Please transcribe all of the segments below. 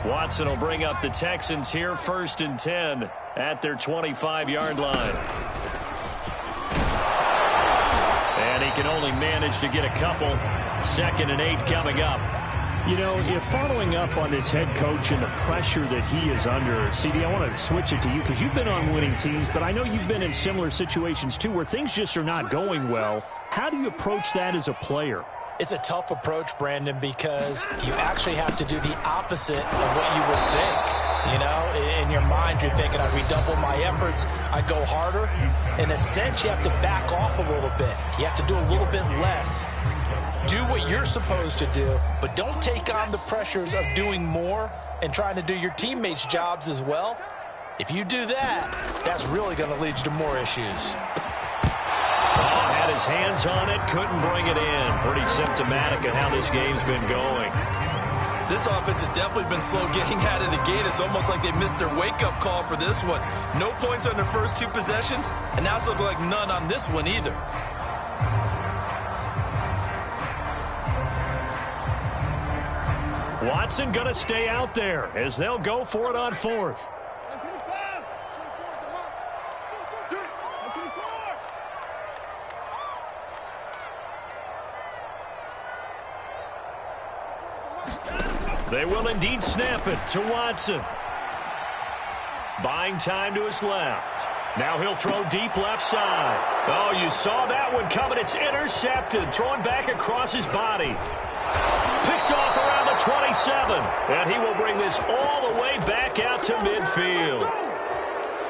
Watson will bring up the Texans here, 1st and 10 at their 25-yard line. And he can only manage to get a couple. 2nd and 8 coming up. You know, if following up on this head coach and the pressure that he is under, CD, I want to switch it to you because you've been on winning teams, but I know you've been in similar situations too where things just are not going well. How do you approach that as a player? It's a tough approach, Brandon, because you actually have to do the opposite of what you would think. You know, in your mind, you're thinking, I'd redouble my efforts, I'd go harder. In a sense, you have to back off a little bit. You have to do a little bit less. Do what you're supposed to do, but don't take on the pressures of doing more and trying to do your teammates' jobs as well. If you do that, that's really going to lead you to more issues. Had his hands on it, couldn't bring it in. Pretty symptomatic of how this game's been going. This offense has definitely been slow getting out of the gate. It's almost like they missed their wake-up call for this one. No points on their first 2 possessions, and now it's looking like none on this one either. Watson going to stay out there as they'll go for it on 4th. They will indeed snap it to Watson. Buying time to his left. Now he'll throw deep left side. Oh, you saw that one coming. It's intercepted. Throwing back across his body. Picked off around the 27. And he will bring this all the way back out to midfield.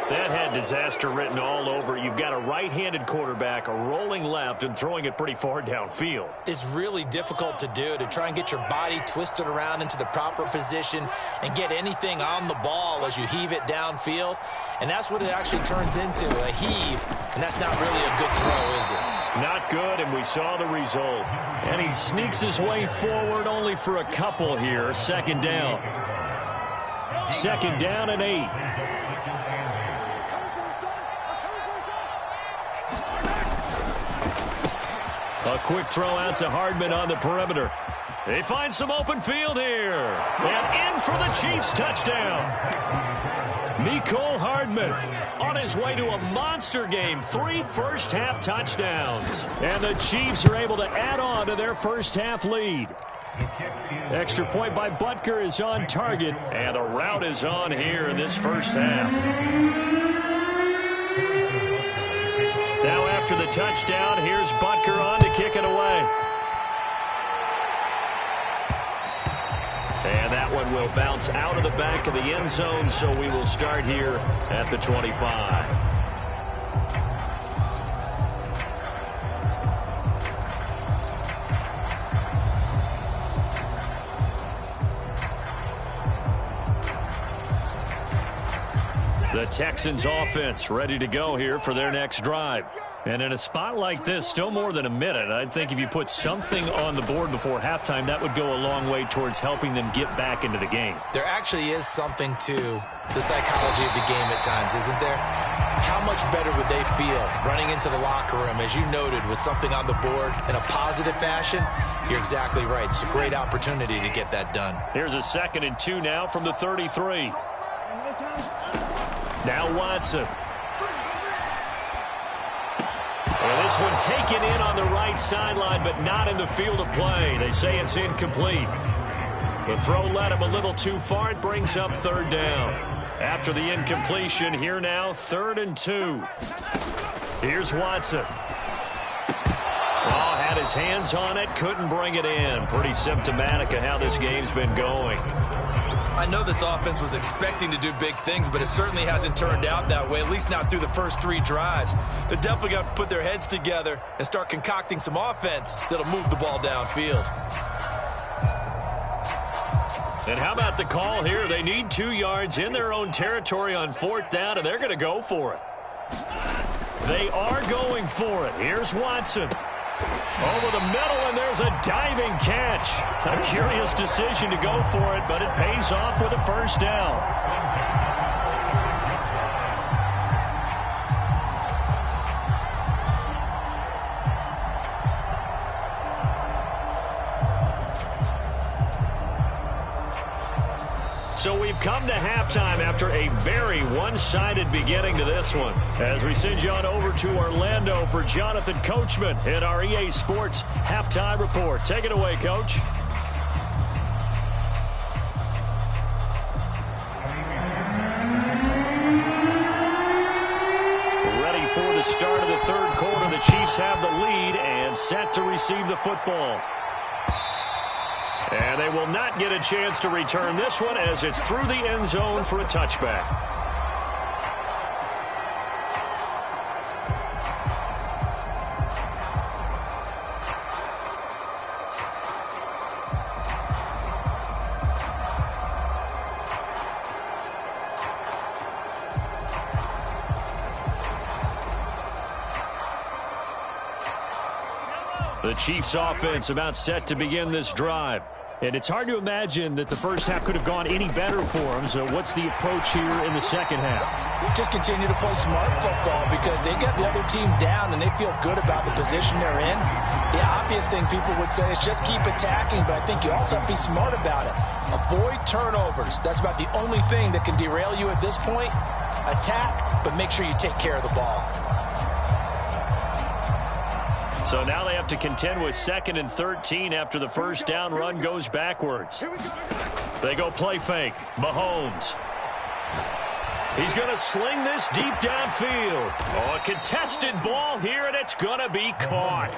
That had disaster written all over it. You've got a right-handed quarterback, a rolling left, and throwing it pretty far downfield. It's really difficult to do, to try and get your body twisted around into the proper position and get anything on the ball as you heave it downfield. And that's what it actually turns into, a heave. And that's not really a good throw, is it? Not good, and we saw the result. And he sneaks his way forward only for a couple here. 2nd down. 2nd down and 8. A quick throw out to Hardman on the perimeter. They find some open field here. And in for the Chiefs touchdown. Mecole Hardman on his way to a monster game. 3 first-half touchdowns. And the Chiefs are able to add on to their first-half lead. Extra point by Butker is on target. And the route is on here in this first half. Now after the touchdown, here's Butker on to kick it away. And that one will bounce out of the back of the end zone, so we will start here at the 25. The Texans offense ready to go here for their next drive. And in a spot like this, still more than a minute, I think if you put something on the board before halftime, that would go a long way towards helping them get back into the game. There actually is something to the psychology of the game at times, isn't there? How much better would they feel running into the locker room, as you noted, with something on the board in a positive fashion? You're exactly right. It's a great opportunity to get that done. Here's a 2nd and 2 now from the 33. Now Watson. Well, this one taken in on the right sideline, but not in the field of play. They say it's incomplete. The throw led him a little too far. It brings up 3rd down. After the incompletion, here now, 3rd and 2. Here's Watson. Oh, had his hands on it, couldn't bring it in. Pretty symptomatic of how this game's been going. I know this offense was expecting to do big things, but it certainly hasn't turned out that way, at least not through the first 3 drives. They're definitely going to have to put their heads together and start concocting some offense that'll move the ball downfield. And how about the call here? They need 2 yards in their own territory on 4th down, and they're going to go for it. They are going for it. Here's Watson. Over the middle, and there's a diving catch. A curious decision to go for it, but it pays off with a first down. So we've come to halftime after a very one-sided beginning to this one. As we send you on over to Orlando for Jonathan Coachman in our EA Sports Halftime Report. Take it away, Coach. Ready for the start of the third quarter. The Chiefs have the lead and set to receive the football. And they will not get a chance to return this one as it's through the end zone for a touchback. The Chiefs offense about set to begin this drive. And it's hard to imagine that the first half could have gone any better for them. So what's the approach here in the second half? Just continue to play smart football because they got the other team down and they feel good about the position they're in. The obvious thing people would say is just keep attacking, but I think you also have to be smart about it. Avoid turnovers. That's about the only thing that can derail you at this point. Attack, but make sure you take care of the ball. So now they have to contend with 2nd and 13 after the first down run goes backwards. They go play fake. Mahomes. He's going to sling this deep downfield. Oh, a contested ball here, and it's going to be caught.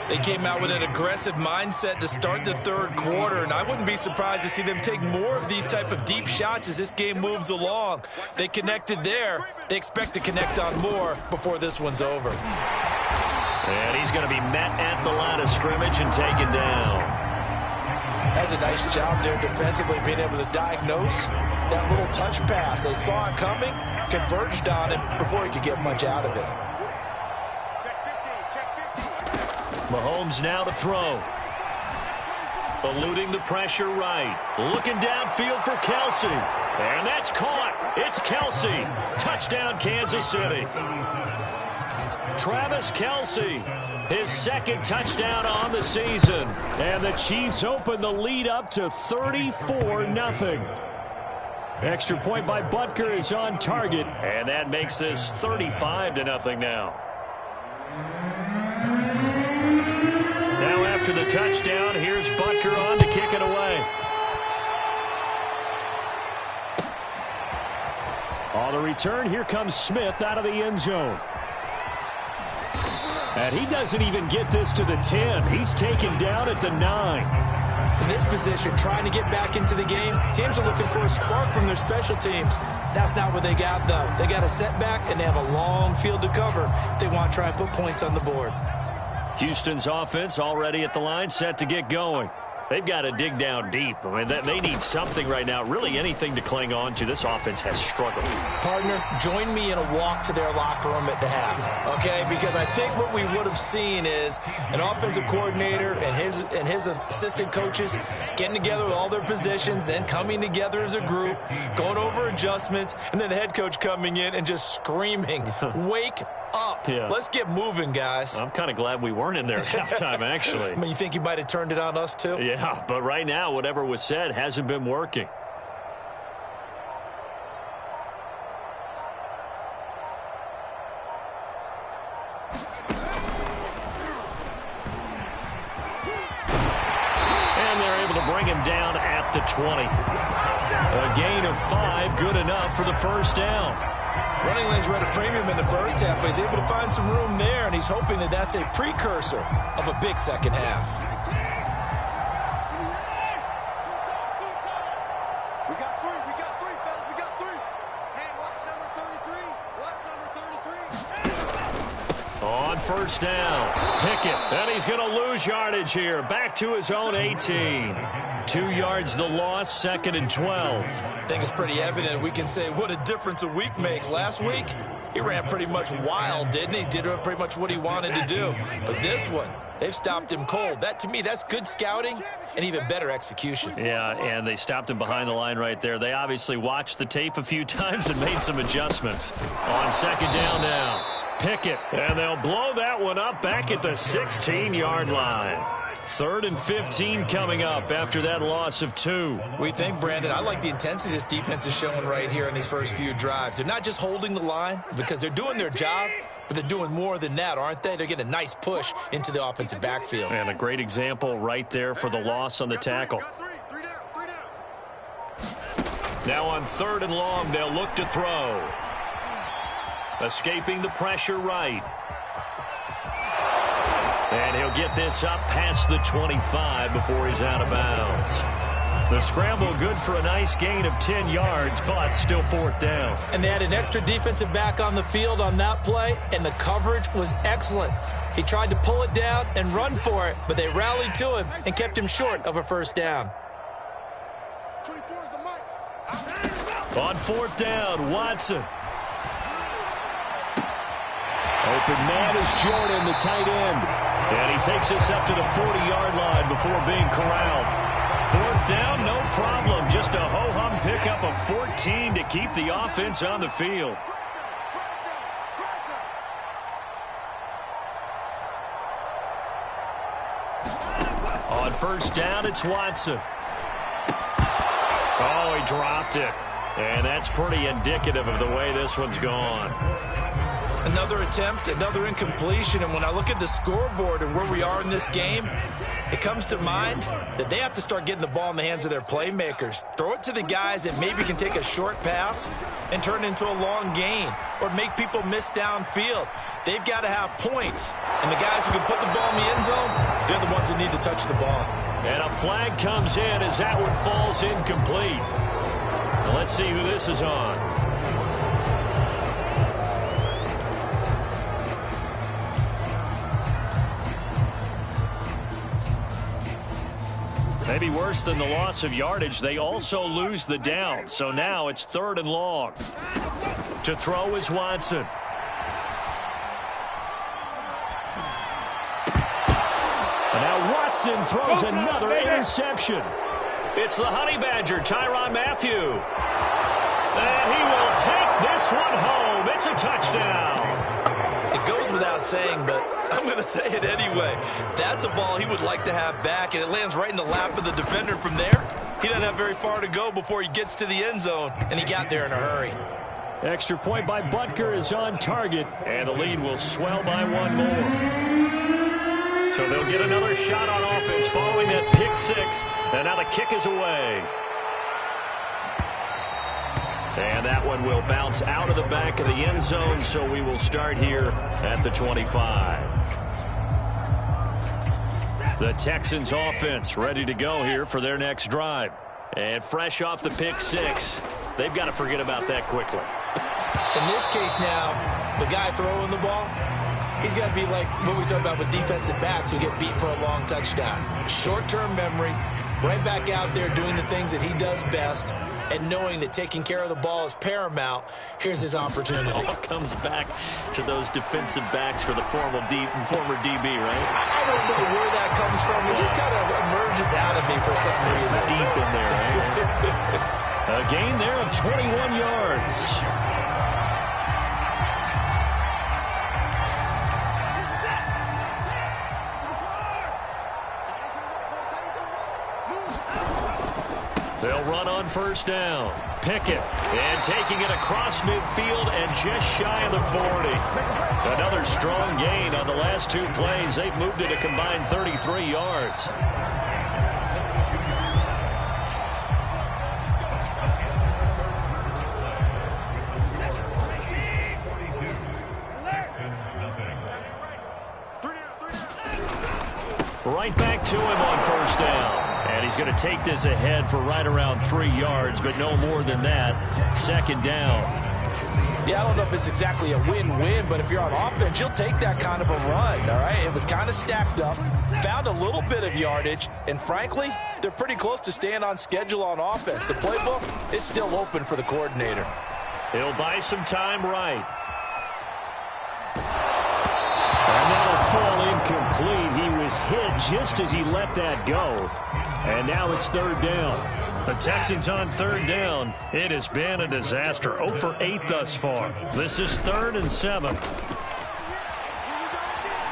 They came out with an aggressive mindset to start the third quarter, and I wouldn't be surprised to see them take more of these type of deep shots as this game moves along. They connected there. They expect to connect on more before this one's over. And he's going to be met at the line of scrimmage and taken down. That's a nice job there defensively, being able to diagnose that little touch pass. They saw it coming, converged on it before he could get much out of it. Mahomes now to throw. Eluding the pressure right. Looking downfield for Kelsey. And that's caught. It's Kelsey. Touchdown, Kansas City. Travis Kelsey, his second touchdown on the season. And the Chiefs open the lead up to 34-0. Extra point by Butker is on target. And that makes this 35-0 now. Now after the touchdown, here's Butker on to kick it away. On the return, here comes Smith out of the end zone. And he doesn't even get this to the 10. He's taken down at the 9. In this position, trying to get back into the game, teams are looking for a spark from their special teams. That's not what they got, though. They got a setback, and they have a long field to cover if they want to try and put points on the board. Houston's offense already at the line, set to get going. They've got to dig down deep. I mean, they need something right now, really anything to cling on to. This offense has struggled. Partner, join me in a walk to their locker room at the half, okay? Because I think what we would have seen is an offensive coordinator and his assistant coaches getting together with all their positions, then coming together as a group, going over adjustments, and then the head coach coming in and just screaming, wake up. Yeah. Let's get moving, guys. I'm kind of glad we weren't in there at halftime, actually. I mean, you think he might have turned it on us, too? Yeah, but right now, whatever was said hasn't been working. And they're able to bring him down at the 20. A gain of 5, good enough for the first down. Running lanes were at a premium in the first half, but he's able to find some room there, and he's hoping that that's a precursor of a big second half. We got three, fellas, we got three. Hey, watch number 33. Watch number 33. On first down, Pickett, and he's going to lose yardage here. Back to his own 18. 2 yards the loss, 2nd and 12. I think it's pretty evident. We can say what a difference a week makes. Last week, he ran pretty much wild, didn't he? Did pretty much what he wanted to do. But this one, they've stopped him cold. That, to me, that's good scouting and even better execution. Yeah, and they stopped him behind the line right there. They obviously watched the tape a few times and made some adjustments. On second down now, Pickett, and they'll blow that one up back at the 16-yard line. 3rd and 15 coming up after that loss of 2. We think, Brandon, I like the intensity this defense is showing right here in these first few drives. They're not just holding the line because they're doing their job, but they're doing more than that, aren't they? They're getting a nice push into the offensive backfield. And a great example right there for the loss on the tackle. Now on 3rd and long, they'll look to throw. Escaping the pressure right. And he'll get this up past the 25 before he's out of bounds. The scramble good for a nice gain of 10 yards, but still 4th down. And they had an extra defensive back on the field on that play, and the coverage was excellent. He tried to pull it down and run for it, but they rallied to him and kept him short of a 1st down. On 4th down, Watson. Open man is Jordan, the tight end. And he takes us up to the 40-yard line before being corralled. 4th down, no problem. Just a ho-hum pickup of 14 to keep the offense on the field. On 1st down, it's Watson. Oh, he dropped it. And that's pretty indicative of the way this one's gone. Another attempt, another incompletion, and when I look at the scoreboard and where we are in this game, it comes to mind that they have to start getting the ball in the hands of their playmakers. Throw it to the guys that maybe can take a short pass and turn it into a long gain or make people miss downfield. They've got to have points, and the guys who can put the ball in the end zone, they're the ones that need to touch the ball. And a flag comes in as that one falls incomplete. Now let's see who this is on. Maybe worse than the loss of yardage, they also lose the down. So now it's 3rd and long. To throw is Watson. And now Watson throws another interception. It's the Honey Badger, Tyrann Mathieu. And he will take this one home. It's a touchdown. It goes without saying, but I'm going to say it anyway. That's a ball he would like to have back, and it lands right in the lap of the defender from there. He doesn't have very far to go before he gets to the end zone, and he got there in a hurry. Extra point by Butker is on target, and the lead will swell by one more. So they'll get another shot on offense following that pick six, and now the kick is away. And that one will bounce out of the back of the end zone, so we will start here at the 25. The Texans offense ready to go here for their next drive. And fresh off the pick six, they've got to forget about that quickly. In this case now, the guy throwing the ball, he's got to be like what we talk about with defensive backs who get beat for a long touchdown. Short-term memory, right back out there doing the things that he does best, and knowing that taking care of the ball is paramount. Here's his opportunity. All comes back to those defensive backs for the former DB, right? I don't know where that comes from. It just kind of emerges out of me for some reason. It's deep in there, right? A gain there of 21 yards. They'll run on first down. Pickett, and taking it across midfield and just shy of the 40. Another strong gain on the last two plays. They've moved it a combined 33 yards. Right back to him on first down. And he's going to take this ahead for right around 3 yards, but no more than that. Second down. Yeah, I don't know if it's exactly a win-win, but if you're on offense, you'll take that kind of a run, all right? It was kind of stacked up, found a little bit of yardage, and frankly, they're pretty close to staying on schedule on offense. The playbook is still open for the coordinator. He'll buy some time right. And that'll fall incomplete. He was hit just as he let that go. And now it's third down. The Texans on third down. It has been a disaster. 0 for 8 thus far. This is 3rd and 7.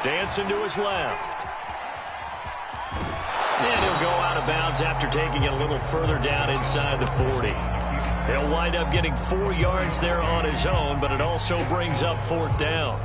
Dancing to his left. And he'll go out of bounds after taking it a little further down inside the 40. He'll wind up getting 4 yards there on his own, but it also brings up 4th down.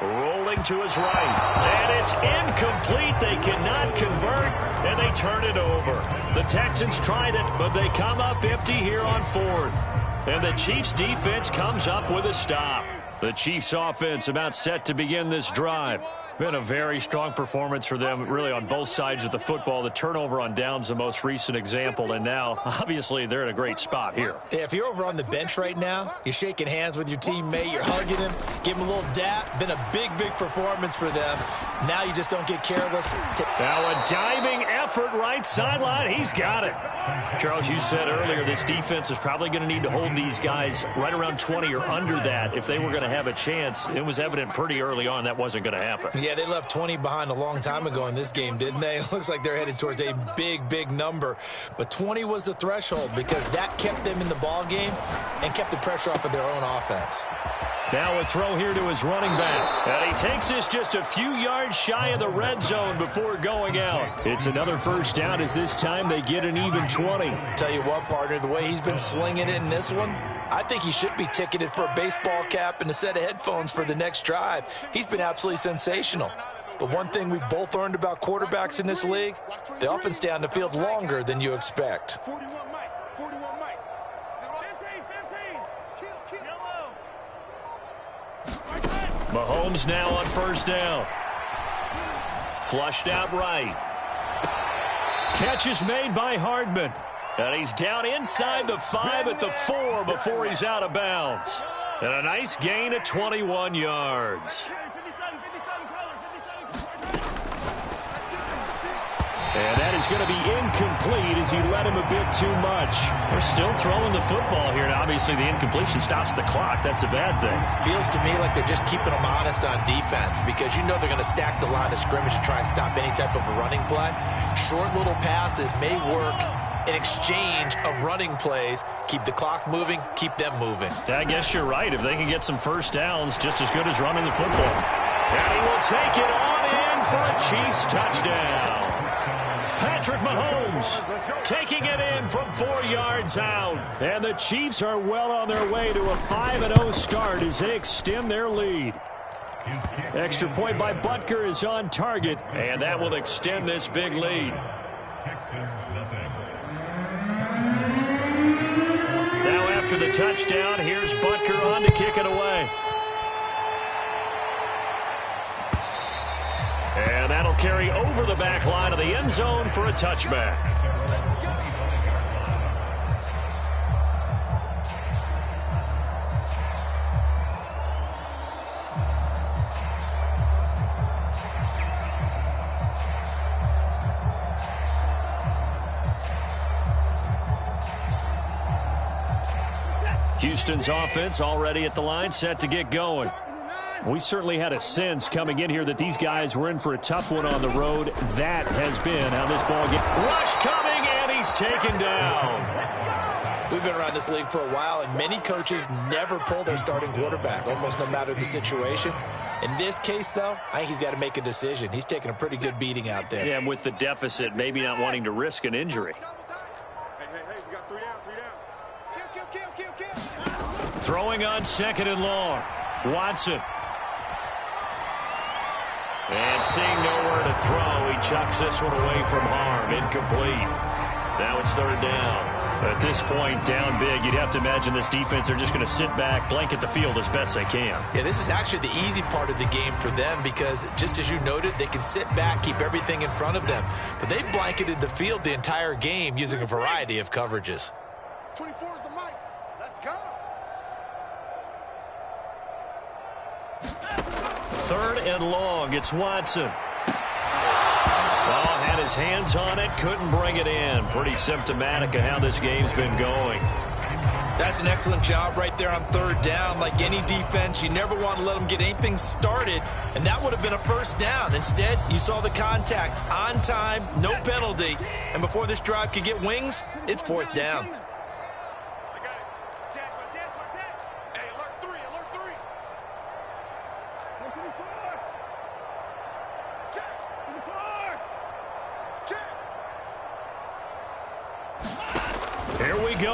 Rolling to his right, and it's incomplete. They cannot convert, and they turn it over. The Texans tried it, but they come up empty here on 4th. And the Chiefs' defense comes up with a stop. The Chiefs' offense about set to begin this drive. Been a very strong performance for them, really, on both sides of the football. The turnover on downs, the most recent example, and now, obviously, they're in a great spot here. Yeah, if you're over on the bench right now, you're shaking hands with your teammate, you're hugging him, give him a little dap. Been a big, big performance for them. Now you just don't get careless. Now a diving effort right sideline. He's got it. Charles, you said earlier this defense is probably going to need to hold these guys right around 20 or under that if they were going to have a chance. It was evident pretty early on that wasn't going to happen. Yeah, they left 20 behind a long time ago in this game, didn't they? It looks like they're headed towards a big, big number. But 20 was the threshold because that kept them in the ball game and kept the pressure off of their own offense. Now a throw here to his running back. And he takes this just a few yards shy of the red zone before going out. It's another first down as this time they get an even 20. Tell you what, partner, the way he's been slinging it in this one, I think he should be ticketed for a baseball cap and a set of headphones for the next drive. He's been absolutely sensational. But one thing we both learned about quarterbacks in this league, they often stay on the field longer than you expect. 41 Mike. 41 Mike. 15. Yellow. Mahomes now on first down. Flushed out right. Catch is made by Hardman. And he's down inside the 5 at the 4 before he's out of bounds. And a nice gain of 21 yards. And that is going to be incomplete as he led him a bit too much. They're still throwing the football here. Now, obviously, the incompletion stops the clock. That's a bad thing. Feels to me like they're just keeping them honest on defense because you know they're going to stack the line of scrimmage to try and stop any type of a running play. Short little passes may work in exchange of running plays. Keep the clock moving, keep them moving. I guess you're right. If they can get some first downs, just as good as running the football. And he will take it on in for a Chiefs touchdown. Patrick Mahomes taking it in from 4 yards out. And the Chiefs are well on their way to a 5-0 start as they extend their lead. Extra point by Butker is on target, and that will extend this big lead. Now after the touchdown, here's Butker on to kick it away. And that'll carry over the back line of the end zone for a touchback. Houston's offense already at the line, set to get going. We certainly had a sense coming in here that these guys were in for a tough one on the road. That has been how this ball gets. Rush coming, and he's taken down. We've been around this league for a while, and many coaches never pull their starting quarterback, almost no matter the situation. In this case, though, I think he's got to make a decision. He's taking a pretty good beating out there. Yeah, and with the deficit, maybe not wanting to risk an injury. Hey, we got 3 down. Kill. Throwing on 2nd and long. Watson. And seeing nowhere to throw, he chucks this one away from harm. Incomplete. Now it's 3rd down. At this point, down big, you'd have to imagine this defense are just going to sit back, blanket the field as best they can. Yeah, this is actually the easy part of the game for them because, just as you noted, they can sit back, keep everything in front of them. But they've blanketed the field the entire game using a variety of coverages. 24 is the mic. Let's go. 3rd and long. It's Watson. Oh, had his hands on it, couldn't bring it in. Pretty symptomatic of how this game's been going. That's an excellent job right there on 3rd down. Like any defense, you never want to let them get anything started, and that would have been a first down. Instead, you saw the contact on time, no penalty, and before this drive could get wings, it's 4th down.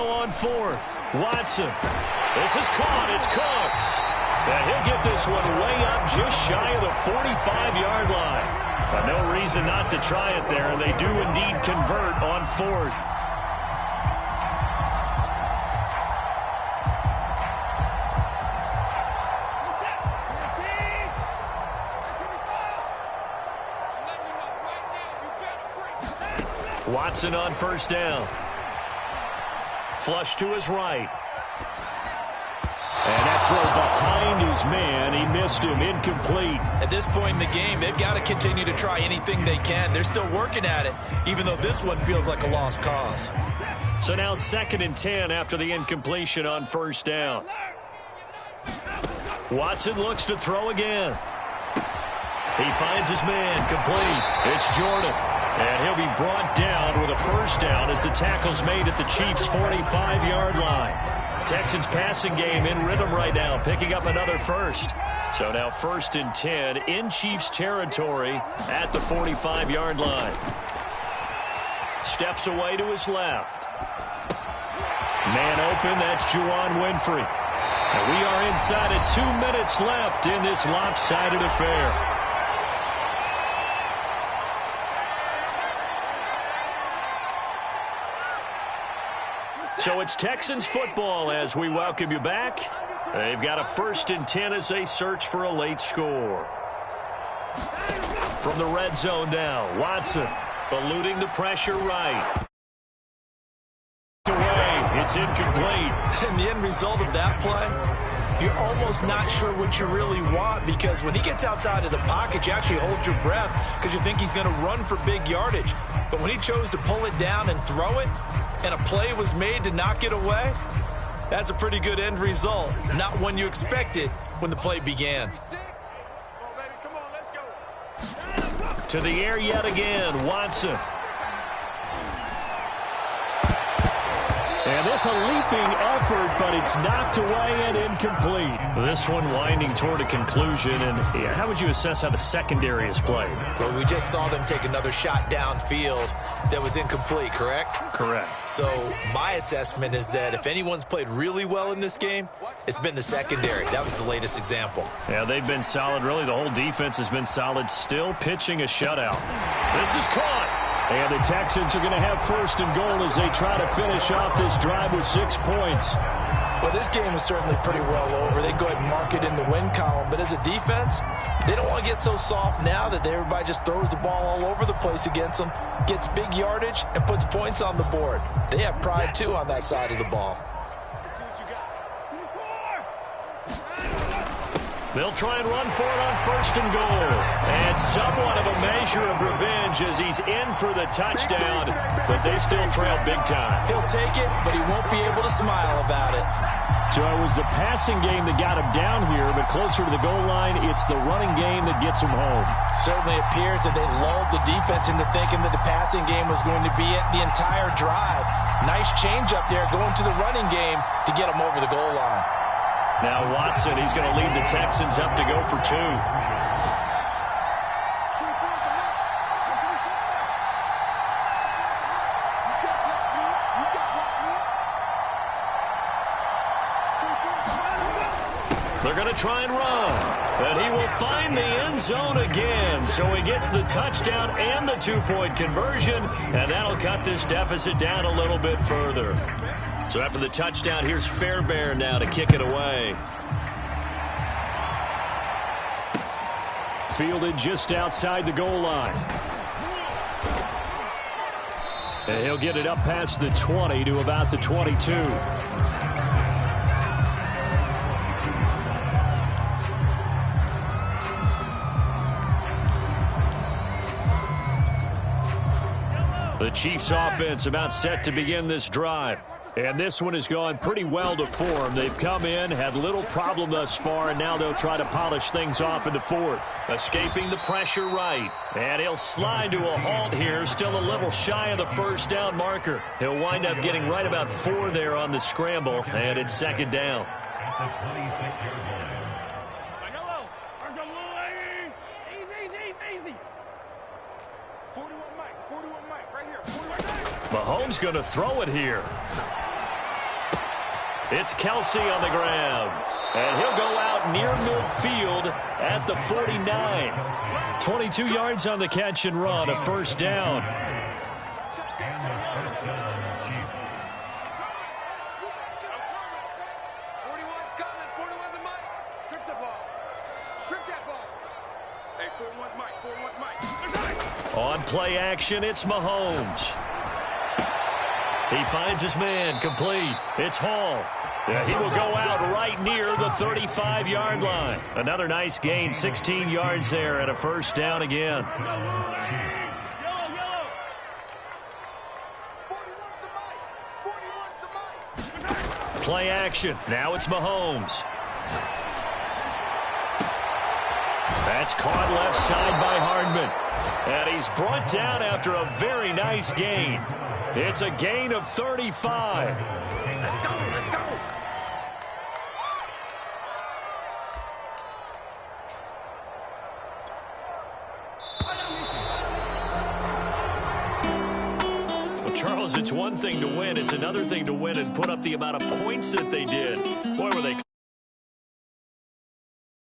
go on fourth. Watson. This is caught. It's Cooks. And he'll get this one way up just shy of the 45-yard line. But no reason not to try it there. They do indeed convert on fourth. Watson on first down. Flush to his right. And that throw behind his man, he missed him, incomplete. At this point in the game, they've got to continue to try anything they can. They're still working at it, even though this one feels like a lost cause. So now 2nd and 10 after the incompletion on first down. Watson looks to throw again. He finds his man, complete. It's Jordan. And he'll be brought down with a first down as the tackle's made at the Chiefs' 45-yard line. Texans passing game in rhythm right now, picking up another first. So now 1st and 10 in Chiefs territory at the 45-yard line. Steps away to his left. Man open, that's Juwan Winfrey. And we are inside of 2 minutes left in this lopsided affair. So it's Texans football as we welcome you back. They've got a 1st and 10 as they search for a late score. From the red zone now, Watson eluding the pressure right. Away, it's incomplete. And the end result of that play, you're almost not sure what you really want, because when he gets outside of the pocket, you actually hold your breath because you think he's going to run for big yardage. But when he chose to pull it down and throw it, and a play was made to knock it away, that's a pretty good end result. Not one you expected when the play began. To the air yet again, Watson. And this a leaping effort, but it's knocked away and incomplete. This one winding toward a conclusion. And how would you assess how the secondary is played? Well, we just saw them take another shot downfield that was incomplete, correct? Correct. So my assessment is that if anyone's played really well in this game, it's been the secondary. That was the latest example. Yeah, they've been solid. Really, the whole defense has been solid. Still pitching a shutout. This is caught. And the Texans are going to have 1st and goal as they try to finish off this drive with 6 points. Well, this game is certainly pretty well over. They go ahead and mark it in the win column. But as a defense, they don't want to get so soft now that everybody just throws the ball all over the place against them, gets big yardage, and puts points on the board. They have pride, too, on that side of the ball. They'll try and run for it on 1st and goal. And somewhat of a measure of revenge as he's in for the touchdown, but they still trail big time. He'll take it, but he won't be able to smile about it. So it was the passing game that got him down here, but closer to the goal line, it's the running game that gets him home. Certainly appears that they lulled the defense into thinking that the passing game was going to be it the entire drive. Nice change up there going to the running game to get him over the goal line. Now Watson, he's going to lead the Texans up to go for 2. They're going to try and run. And he will find the end zone again. So he gets the touchdown and the 2-point conversion. And that'll cut this deficit down a little bit further. So after the touchdown, here's Fairbairn now to kick it away. Fielded just outside the goal line. And he'll get it up past the 20 to about the 22. The Chiefs offense about set to begin this drive. And this one has gone pretty well to form. They've come in, had little problem thus far, and now they'll try to polish things off in the 4th. Escaping the pressure right. And he'll slide to a halt here, still a little shy of the 1st down marker. He'll wind up getting right about 4 there on the scramble, and it's 2nd down. Mahomes going to throw it here. It's Kelsey on the grab. And he'll go out near midfield at the 49. 22 yards on the catch and run, a first down. 41's coming. 41's the mic. Strip the ball. Strip that ball. Hey, 41's mic. 41's mic. On play action, it's Mahomes. He finds his man, complete. It's Hall. Yeah, he will go out right near the 35-yard line. Another nice gain, 16 yards there, and a first down again. 41's the mic. 41's the mic. Play action. Now it's Mahomes. That's caught left side by Hardman. And he's brought down after a very nice gain. It's a gain of 35. Let's go. Let's go. Well, Charles, it's one thing to win. It's another thing to win and put up the amount of points that they did. Boy, were they